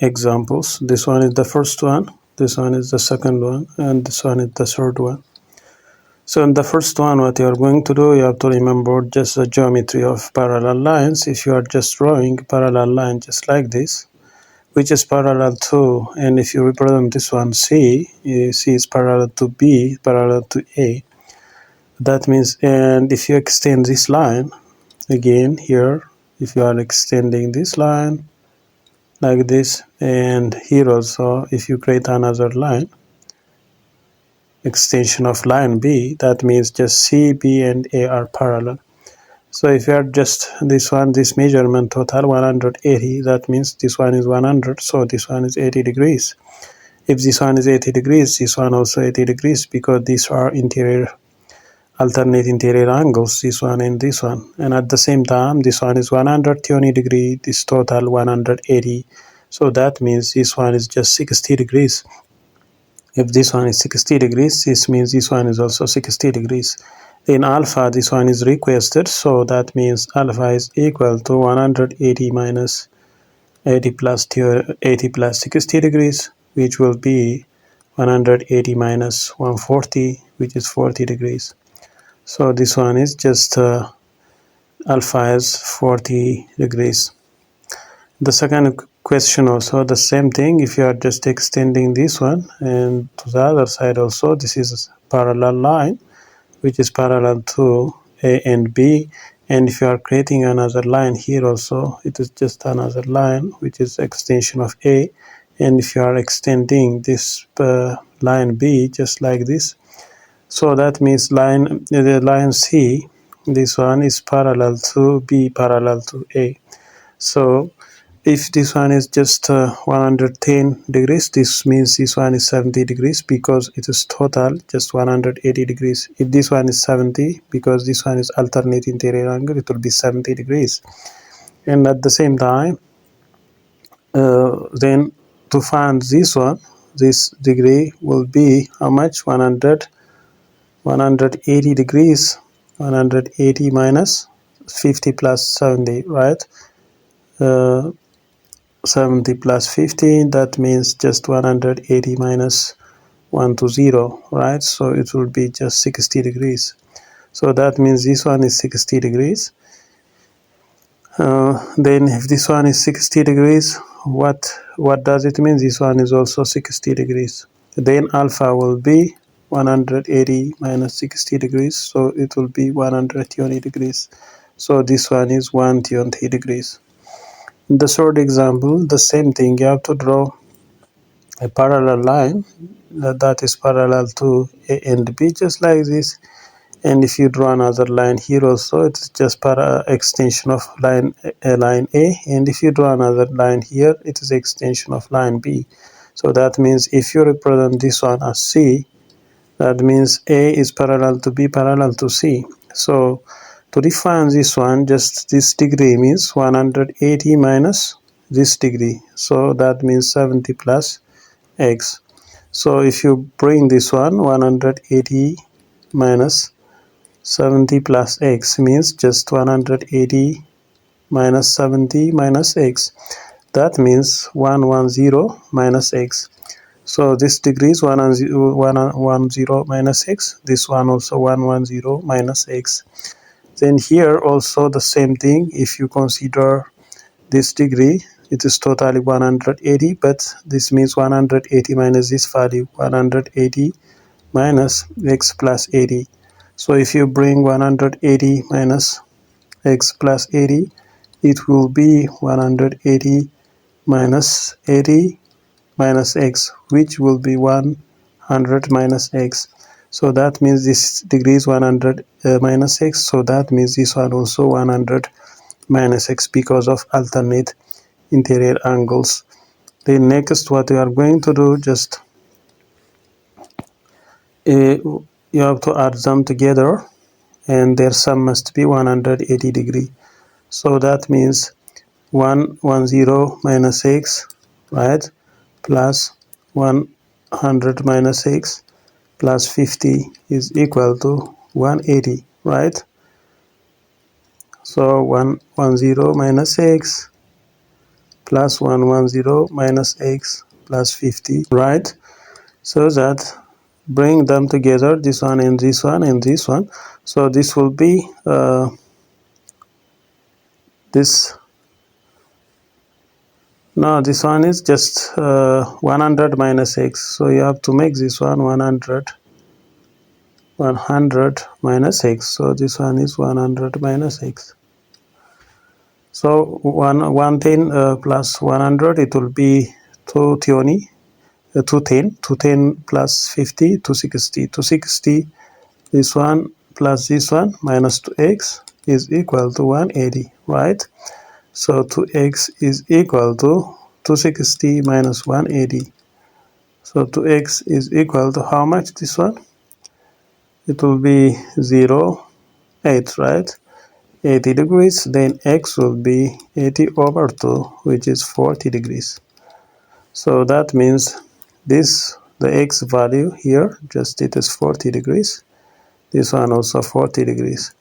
examples. This one is the first one, this one is the second one, and this one is the third one. So in the first one, what you are going to do, you have to remember just the geometry of parallel lines. If you are just drawing parallel line just like this, which is parallel to, and if you represent this one C, C is parallel to B, parallel to A. That means, and if you extend this line, again here, if you are extending this line like this, and here also, if you create another line, extension of line B, that means just C, B, and A are parallel. So if you are just this one, this measurement total 180, that means this one is 100, so this one is 80 degrees. If this one is 80 degrees, this one also 80 degrees, because these are alternate interior angles, this one and this one. And at the same time, this one is 120 degrees, this total 180. So that means this one is just 60 degrees. If this one is 60 degrees, this means this one is also 60 degrees. In alpha, this one is requested, so that means alpha is equal to 180 minus 80 plus 60 degrees, which will be 180 minus 140, which is 40 degrees. So this one is just alpha is 40 degrees. The second question also the same thing. If you are just extending this one, and to the other side also, this is a parallel line which is parallel to A and B, and if you are creating another line here also, it is just another line which is extension of A, and if you are extending this line B just like this, so that means the line C, this one is parallel to B, parallel to A. So if this one is just 110 degrees, this means this one is 70 degrees, because it is total just 180 degrees. If this one is 70, because this one is alternate interior angle, it will be 70 degrees. And at the same time, then to find this one, this degree will be how much? 180 degrees. 180 minus 50 plus 70, right? 70 plus 15, that means just 180 minus 120, right? So it will be just 60 degrees. So that means this one is 60 degrees. Then if this one is 60 degrees, what does it mean? This one is also 60 degrees. Then alpha will be 180 minus 60 degrees, so it will be 120 degrees. So this one is 120 degrees. In the third example, the same thing. You have to draw a parallel line that is parallel to A and B, just like this. And if you draw another line here also, it's just extension of line A. And if you draw another line here, it is extension of line B. So that means if you represent this one as C, that means A is parallel to B, parallel to C. So to define this one, just this degree means 180 minus this degree. So that means 70 plus x. So if you bring this one, 180 minus 70 plus x means just 180 minus 70 minus x. That means 110 minus x. So this degree is 110 minus x. This one also 110 minus x. Then here also the same thing. If you consider this degree, it is totally 180, but this means 180 minus this value, 180 minus x plus 80. So if you bring 180 minus x plus 80, it will be 180 minus 80 minus x, which will be 100 minus x. So that means this degree is 100 minus x, so that means this one also 100 minus x, because of alternate interior angles. Then next, what we are going to do, just you have to add them together, and their sum must be 180 degree. So that means 110 minus x, right, plus 100 minus x plus 50 is equal to 180, right? So 110 minus x plus 110 minus x plus 50, right? So that bring them together, this one and this one and this one. So this will be this. No, this one is just 100 minus x. So you have to make this one 100 minus x. So this one is 100 minus x. So 110 plus 100, it will be 220. 210 plus 50, 260. 260, this one plus this one minus 2x is equal to 180, right? So 2x is equal to 260 minus 180. So 2x is equal to how much, this one? It will be 0, 8, right? 80 degrees, then x will be 80 over 2, which is 40 degrees. So that means this, the x value here, just it is 40 degrees. This one also 40 degrees.